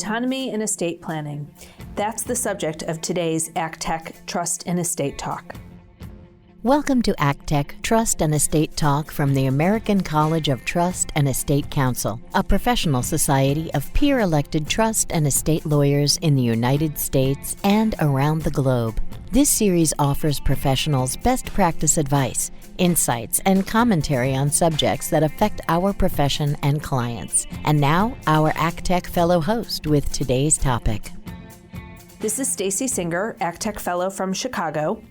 Autonomy in estate planning. That's the subject of today's ACTEC Trust and Estate Talk. Welcome to ACTEC Trust and Estate Talk from the American College of Trust and Estate Counsel, a professional society of peer-elected trust and estate lawyers in the United States and around the globe. This series offers professionals best practice advice, insights, and commentary on subjects that affect our profession and clients. And now, our ACTEC Fellow host with today's topic. This is Stacy Singer, ACTEC Fellow from Chicago.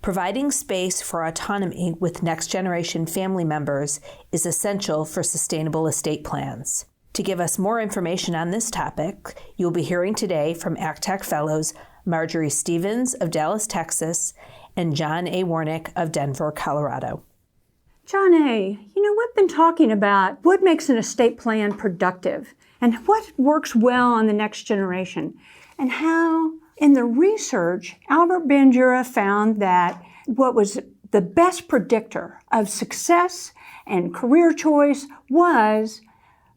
Providing space for autonomy with next-generation family members is essential for sustainable estate plans. To give us more information on this topic, you'll be hearing today from ACTEC Fellows Marjorie Stevens of Dallas, Texas, and John A. Warnick of Denver, Colorado. John A., we've been talking about what makes an estate plan productive and what works well on the next generation, and how in the research, Albert Bandura found that what was the best predictor of success and career choice was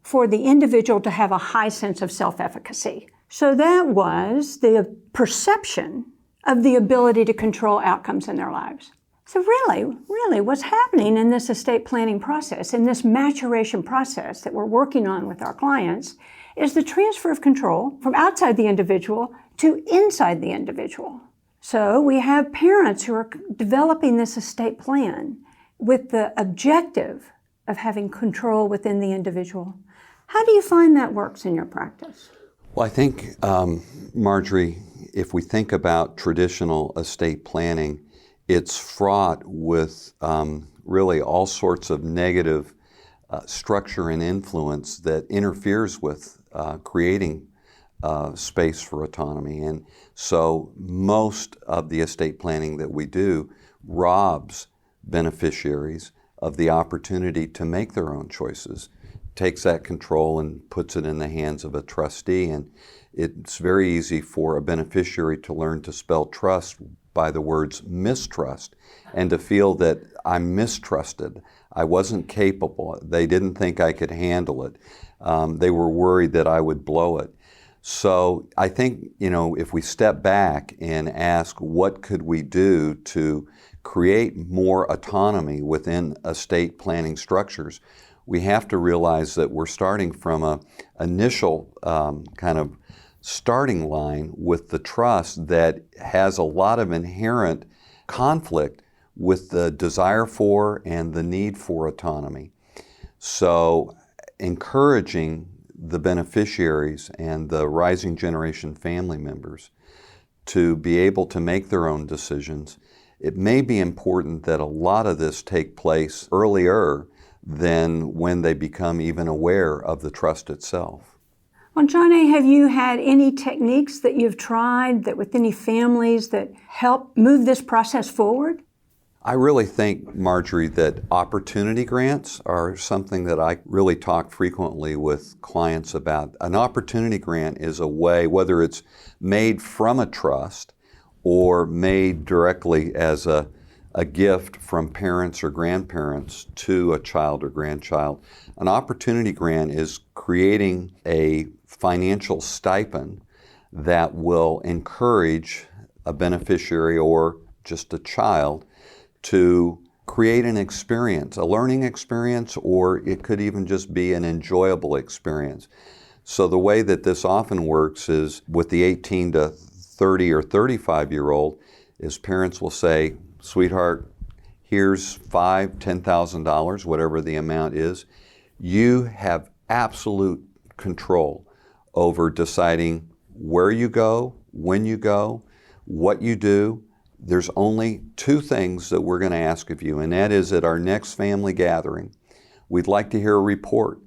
for the individual to have a high sense of self-efficacy. So that was the perception of the ability to control outcomes in their lives. So really what's happening in this estate planning process, in this maturation process that we're working on with our clients, is the transfer of control from outside the individual to inside the individual. So we have parents who are developing this estate plan with the objective of having control within the individual. How do you find that works in your practice? Well, I think, Marjorie, if we think about traditional estate planning, it's fraught with really all sorts of negative structure and influence that interferes with creating space for autonomy. And so most of the estate planning that we do robs beneficiaries of the opportunity to make their own choices, takes that control and puts it in the hands of a trustee. And it's very easy for a beneficiary to learn to spell trust by the words mistrust and to feel that I'm mistrusted. I wasn't capable. They didn't think I could handle it. They were worried that I would blow it. So I think, if we step back and ask what could we do to create more autonomy within estate planning structures, we have to realize that we're starting from an initial kind of starting line with the trust that has a lot of inherent conflict with the desire for and the need for autonomy. So encouraging the beneficiaries and the rising generation family members to be able to make their own decisions, it may be important that a lot of this take place earlier than when they become even aware of the trust itself. Well, John A., have you had any techniques that you've tried that with any families that help move this process forward? I really think, Marjorie, that opportunity grants are something that I really talk frequently with clients about. An opportunity grant is a way, whether it's made from a trust or made directly as a gift from parents or grandparents to a child or grandchild. An opportunity grant is creating a financial stipend that will encourage a beneficiary or just a child to create an experience, a learning experience, or it could even just be an enjoyable experience. So the way that this often works is with the 18 to 30 or 35-year-old is parents will say, sweetheart, here's $5,000, $10,000, whatever the amount is. You have absolute control over deciding where you go, when you go, what you do. There's only two things that we're going to ask of you, and that is at our next family gathering, we'd like to hear a report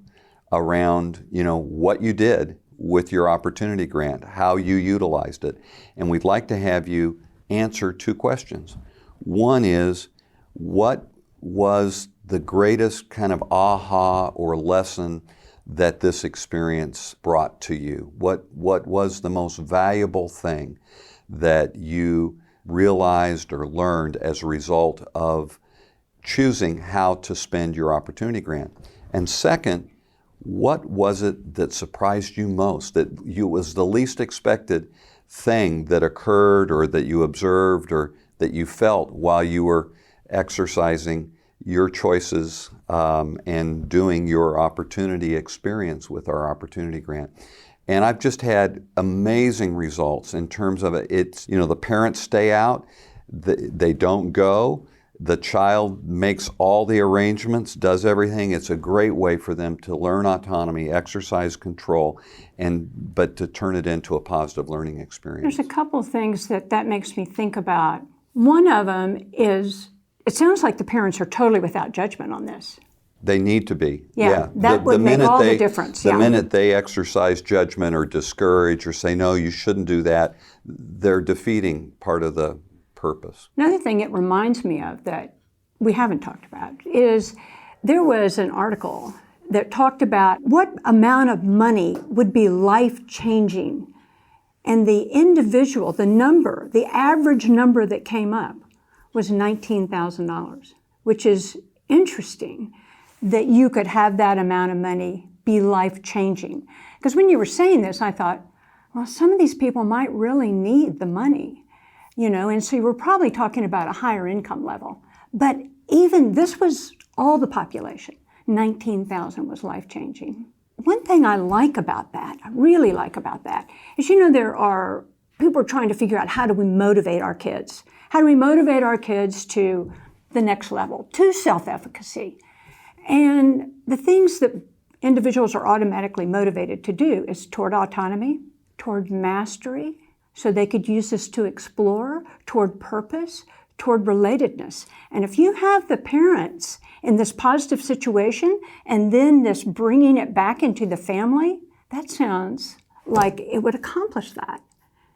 around, what you did with your opportunity grant, how you utilized it. And we'd like to have you answer two questions. One is, what was the greatest kind of aha or lesson that this experience brought to you? What was the most valuable thing that you realized or learned as a result of choosing how to spend your opportunity grant? And second, what was it that surprised you most, that was the least expected thing that occurred or that you observed or that you felt while you were exercising your choices and doing your opportunity experience with our opportunity grant? And I've just had amazing results in terms of it. It's, the parents stay out, they don't go, the child makes all the arrangements, does everything. It's a great way for them to learn autonomy, exercise control, but to turn it into a positive learning experience. There's a couple things that makes me think about. One of them is, it sounds like the parents are totally without judgment on this. They need to be. Yeah. That would make all the difference. The minute they exercise judgment or discourage or say, no, you shouldn't do that, they're defeating part of the purpose. Another thing it reminds me of that we haven't talked about is there was an article that talked about what amount of money would be life-changing. And the individual, the average number that came up was $19,000, which is interesting that you could have that amount of money be life-changing. Because when you were saying this, I thought, well, some of these people might really need the money, and so you were probably talking about a higher income level. But even this was all the population. 19,000 was life-changing. One thing I really like about that, is there are people are trying to figure out how do we motivate our kids? How do we motivate our kids to the next level, to self-efficacy? And the things that individuals are automatically motivated to do is toward autonomy, toward mastery, so they could use this to explore, toward purpose, toward relatedness. And if you have the parents in this positive situation and then this bringing it back into the family, that sounds like it would accomplish that.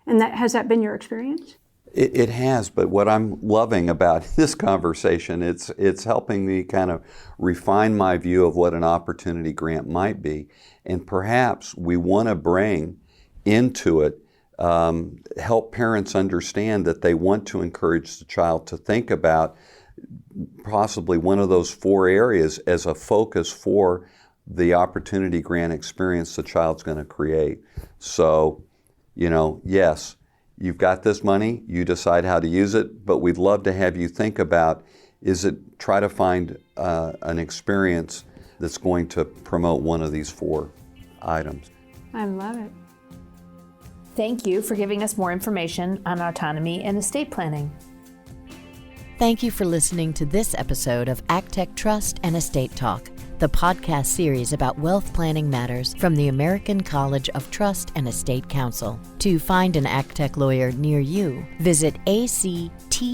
And has that been your experience? It has, but what I'm loving about this conversation, it's helping me kind of refine my view of what an opportunity grant might be. And perhaps we want to bring into it, help parents understand that they want to encourage the child to think about possibly one of those 4 areas as a focus for the opportunity grant experience the child's going to create. So, yes, you've got this money, you decide how to use it, but we'd love to have you think about, try to find an experience that's going to promote one of these 4 items. I love it. Thank you for giving us more information on autonomy and estate planning. Thank you for listening to this episode of ACTEC Trust and Estate Talk, the podcast series about wealth planning matters from the American College of Trust and Estate Counsel. To find an ACTEC lawyer near you, visit actec.org.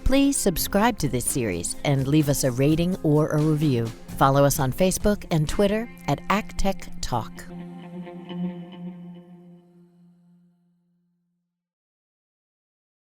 Please subscribe to this series and leave us a rating or a review. Follow us on Facebook and Twitter at ACTEC Talk.